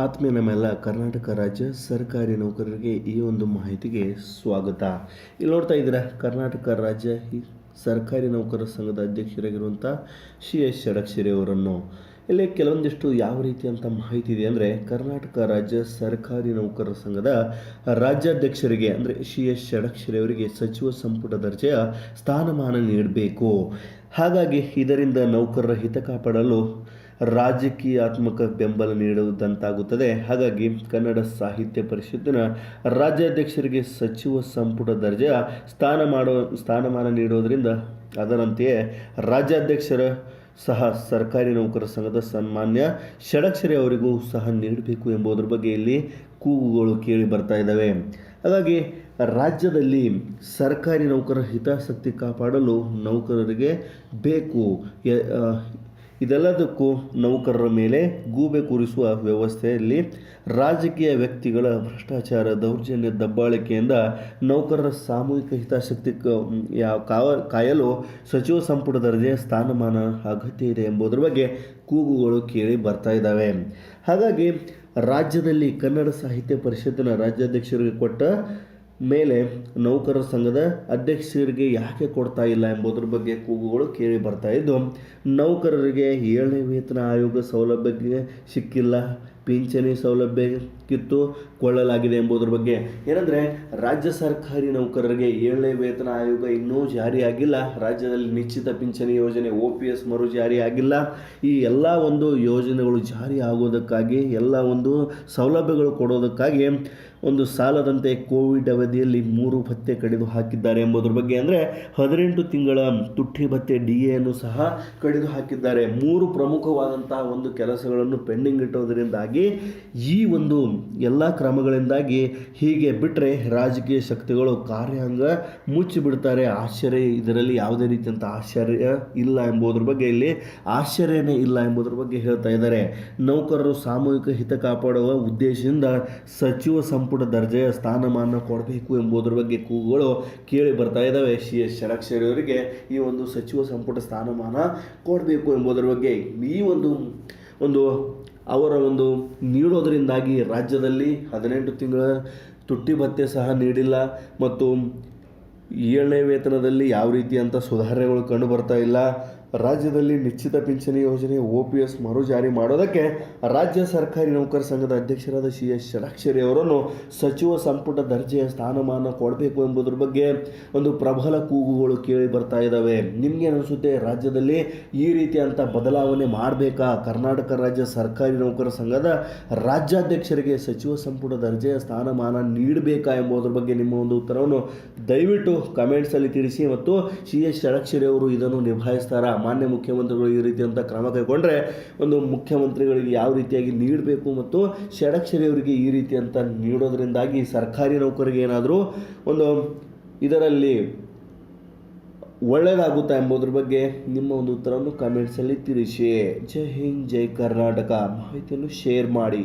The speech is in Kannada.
ಆತ್ಮೀಯ ನಮ್ಮೆಲ್ಲ ಕರ್ನಾಟಕ ರಾಜ್ಯ ಸರ್ಕಾರಿ ನೌಕರರಿಗೆ ಈ ಒಂದು ಮಾಹಿತಿಗೆ ಸ್ವಾಗತ. ಇಲ್ಲಿ ನೋಡ್ತಾ ಇದ್ದೀರಾ, ಕರ್ನಾಟಕ ರಾಜ್ಯ ಸರ್ಕಾರಿ ನೌಕರರ ಸಂಘದ ಅಧ್ಯಕ್ಷರಾಗಿರುವಂಥ CS ಷಡಕ್ಷರಿ ಅವರನ್ನು ಇಲ್ಲಿ ಕೆಲವೊಂದಿಷ್ಟು ಯಾವ ರೀತಿಯಂಥ ಮಾಹಿತಿ ಇದೆ ಅಂದರೆ, ಕರ್ನಾಟಕ ರಾಜ್ಯ ಸರ್ಕಾರಿ ನೌಕರರ ಸಂಘದ ರಾಜ್ಯಾಧ್ಯಕ್ಷರಿಗೆ ಅಂದರೆ CS ಷಡಕ್ಷರಿ ಅವರಿಗೆ ಸಚಿವ ಸಂಪುಟ ದರ್ಜೆಯ ಸ್ಥಾನಮಾನ ನೀಡಬೇಕು. ಹಾಗಾಗಿ ಇದರಿಂದ ನೌಕರರ ಹಿತ ಕಾಪಾಡಲು ರಾಜಕೀಯಾತ್ಮಕ ಬೆಂಬಲ ನೀಡುವುದಂತಾಗುತ್ತದೆ. ಹಾಗಾಗಿ ಕನ್ನಡ ಸಾಹಿತ್ಯ ಪರಿಷತ್ತಿನ ರಾಜ್ಯಾಧ್ಯಕ್ಷರಿಗೆ ಸಚಿವ ಸಂಪುಟ ದರ್ಜೆಯ ಸ್ಥಾನಮಾನ ನೀಡುವುದರಿಂದ ಅದರಂತೆಯೇ ರಾಜ್ಯಾಧ್ಯಕ್ಷರ ಸಹ ಸರ್ಕಾರಿ ನೌಕರರ ಸಂಘದ ಸನ್ಮಾನ್ಯ ಷಡಕ್ಷರಿ ಅವರಿಗೂ ಸಹ ನೀಡಬೇಕು ಎಂಬುದರ ಬಗ್ಗೆ ಇಲ್ಲಿ ಕೂಗುಗಳು ಕೇಳಿ ಬರ್ತಾ ಇದ್ದಾವೆ. ಹಾಗಾಗಿ ರಾಜ್ಯದಲ್ಲಿ ಸರ್ಕಾರಿ ನೌಕರರ ಹಿತಾಸಕ್ತಿ ಕಾಪಾಡಲು ನೌಕರರಿಗೆ ಬೇಕು. ಇದೆಲ್ಲದಕ್ಕೂ ನೌಕರರ ಮೇಲೆ ಗೂಬೆ ಕೂರಿಸುವ ವ್ಯವಸ್ಥೆಯಲ್ಲಿ ರಾಜಕೀಯ ವ್ಯಕ್ತಿಗಳ ಭ್ರಷ್ಟಾಚಾರ, ದೌರ್ಜನ್ಯ, ದಬ್ಬಾಳಿಕೆಯಿಂದ ನೌಕರರ ಸಾಮೂಹಿಕ ಹಿತಾಸಕ್ತಿ ಕಾಯಲು ಸಚಿವ ಸಂಪುಟ ದರ್ಜೆಯ ಸ್ಥಾನಮಾನ ಅಗತ್ಯ ಇದೆ ಎಂಬುದರ ಬಗ್ಗೆ ಕೂಗುಗಳು ಕೇಳಿ ಬರ್ತಾ ಇದ್ದಾವೆ. ಹಾಗಾಗಿ ರಾಜ್ಯದಲ್ಲಿ ಕನ್ನಡ ಸಾಹಿತ್ಯ ಪರಿಷತ್ತಿನ ರಾಜ್ಯಾಧ್ಯಕ್ಷರಿಗೆ ಕೊಟ್ಟ ಮೇಲೆ ನೌಕರರ ಸಂಘದ ಅಧ್ಯಕ್ಷರಿಗೆ ಯಾಕೆ ಕೊಡ್ತಾ ಇಲ್ಲ ಎಂಬುದರ ಬಗ್ಗೆ ಕೂಗುಗಳು ಕೇಳಿ ಬರ್ತಾ ಇದ್ದು, ನೌಕರರಿಗೆ 7ನೇ ವೇತನ ಆಯೋಗ ಸೌಲಭ್ಯಕ್ಕೆ ಸಿಕ್ಕಿಲ್ಲ, ಪಿಂಚಣಿ ಸೌಲಭ್ಯ ಕಿತ್ತುಕೊಳ್ಳಲಾಗಿದೆ ಎಂಬುದರ ಬಗ್ಗೆ. ಏನಂದರೆ, ರಾಜ್ಯ ಸರ್ಕಾರಿ ನೌಕರರಿಗೆ 7ನೇ ವೇತನ ಆಯೋಗ ಇನ್ನೂ ಜಾರಿಯಾಗಿಲ್ಲ, ರಾಜ್ಯದಲ್ಲಿ ನಿಶ್ಚಿತ ಪಿಂಚಣಿ ಯೋಜನೆ OPS ಮರು ಜಾರಿಯಾಗಿಲ್ಲ. ಈ ಎಲ್ಲ ಒಂದು ಯೋಜನೆಗಳು ಜಾರಿ ಆಗೋದಕ್ಕಾಗಿ, ಎಲ್ಲ ಒಂದು ಸೌಲಭ್ಯಗಳು ಕೊಡೋದಕ್ಕಾಗಿ ಒಂದು ಸಾಲದಂತೆ ಕೋವಿಡ್ ಅವಧಿಯಲ್ಲಿ 3 ಭತ್ಯೆ ಕಡಿದು ಹಾಕಿದ್ದಾರೆ ಎಂಬುದರ ಬಗ್ಗೆ. ಅಂದರೆ 18 ತಿಂಗಳ ತುಟ್ಟಿ ಭತ್ಯೆ DAಯನ್ನು ಸಹ ಕಡಿದು ಹಾಕಿದ್ದಾರೆ. 3 ಪ್ರಮುಖವಾದಂತಹ ಒಂದು ಕೆಲಸಗಳನ್ನು ಪೆಂಡಿಂಗ್ ಇಟ್ಟೋದರಿಂದಾಗಿ ಈ ಒಂದು ಎಲ್ಲ ಕ್ರಮಗಳಿಂದಾಗಿ ಹೀಗೆ ಬಿಟ್ಟರೆ ರಾಜಕೀಯ ಶಕ್ತಿಗಳು ಕಾರ್ಯಾಂಗ ಮುಚ್ಚಿಬಿಡ್ತಾರೆ. ಇದರಲ್ಲಿ ಯಾವುದೇ ರೀತಿಯಂಥ ಆಶ್ಚರ್ಯ ಇಲ್ಲ ಎಂಬುದರ ಬಗ್ಗೆ, ಇಲ್ಲಿ ಆಶ್ಚರ್ಯನೇ ಇಲ್ಲ ಎಂಬುದರ ಬಗ್ಗೆ ಹೇಳ್ತಾ ಇದ್ದಾರೆ. ನೌಕರರು ಸಾಮೂಹಿಕ ಹಿತ ಕಾಪಾಡುವ ಉದ್ದೇಶದಿಂದ ಸಚಿವ ಸಂಪುಟ ದರ್ಜೆಯ ಸ್ಥಾನಮಾನ ಕೊಡಬೇಕು ಎಂಬುದರ ಬಗ್ಗೆ ಕೂಗುಗಳು ಕೇಳಿ ಬರ್ತಾ ಇದ್ದಾವೆ. CS ಷಡಕ್ಷರಿ ಅವರಿಗೆ ಈ ಒಂದು ಸಚಿವ ಸಂಪುಟ ಸ್ಥಾನಮಾನ ಕೊಡಬೇಕು ಎಂಬುದರ ಬಗ್ಗೆ ಈ ಒಂದು ಅವರ ಒಂದು ನೀಡೋದರಿಂದಾಗಿ ರಾಜ್ಯದಲ್ಲಿ 18 ತಿಂಗಳ ತುಟ್ಟಿ ಭತ್ಯೆ ಸಹ ನೀಡಿಲ್ಲ ಮತ್ತು 7ನೇ ವೇತನದಲ್ಲಿ ಯಾವ ರೀತಿಯಂಥ ಸುಧಾರಣೆಗಳು ಕಂಡು ಬರ್ತಾ ಇಲ್ಲ. ರಾಜ್ಯದಲ್ಲಿ ನಿಶ್ಚಿತ ಪಿಂಚಣಿ ಯೋಜನೆ OPS ಮರು ಜಾರಿ ಮಾಡೋದಕ್ಕೆ ರಾಜ್ಯ ಸರ್ಕಾರಿ ನೌಕರ ಸಂಘದ ಅಧ್ಯಕ್ಷರಾದ CS ಷಡಕ್ಷರಿ ಅವರನ್ನು ಸಚಿವ ಸಂಪುಟ ದರ್ಜೆಯ ಸ್ಥಾನಮಾನ ಕೊಡಬೇಕು ಎಂಬುದರ ಬಗ್ಗೆ ಒಂದು ಪ್ರಬಲ ಕೂಗುಗಳು ಕೇಳಿ ಬರ್ತಾ ಇದ್ದಾವೆ. ನಿಮಗೆ ಅನಿಸುತ್ತೆ, ರಾಜ್ಯದಲ್ಲಿ ಈ ರೀತಿಯಂಥ ಬದಲಾವಣೆ ಮಾಡಬೇಕಾ? ಕರ್ನಾಟಕ ರಾಜ್ಯ ಸರ್ಕಾರಿ ನೌಕರ ಸಂಘದ ರಾಜ್ಯಾಧ್ಯಕ್ಷರಿಗೆ ಸಚಿವ ಸಂಪುಟ ದರ್ಜೆಯ ಸ್ಥಾನಮಾನ ನೀಡಬೇಕಾ ಎಂಬುದರ ಬಗ್ಗೆ ನಿಮ್ಮ ಒಂದು ಉತ್ತರವನ್ನು ದಯವಿಟ್ಟು ಕಮೆಂಟ್ಸಲ್ಲಿ ತಿಳಿಸಿ. ಮತ್ತು CS ಷಡಕ್ಷರಿ ಅವರು ಇದನ್ನು ನಿಭಾಯಿಸ್ತಾರಾ? ಮಾನ್ಯ ಮುಖ್ಯಮಂತ್ರಿಗಳು ಈ ರೀತಿಯಂಥ ಕ್ರಮ ಕೈಗೊಂಡ್ರೆ ಒಂದು ಮುಖ್ಯಮಂತ್ರಿಗಳಿಗೆ ಯಾವ ರೀತಿಯಾಗಿ ನೀಡಬೇಕು ಮತ್ತು ಷಡಕ್ಷರಿ ಅವರಿಗೆ ಈ ರೀತಿಯಂಥ ನೀಡೋದ್ರಿಂದಾಗಿ ಸರ್ಕಾರಿ ನೌಕರಿಗೆ ಏನಾದರೂ ಒಂದು ಇದರಲ್ಲಿ ಒಳ್ಳೆಯದಾಗುತ್ತಾ ಎಂಬುದ್ರ ಬಗ್ಗೆ ನಿಮ್ಮ ಒಂದು ಉತ್ತರವನ್ನು ಕಮೆಂಟ್ಸಲ್ಲಿ ತಿಳಿಸಿ. ಜೈ ಹಿಂದ್, ಜೈ ಕರ್ನಾಟಕ. ಮಾಹಿತಿಯನ್ನು ಶೇರ್ ಮಾಡಿ.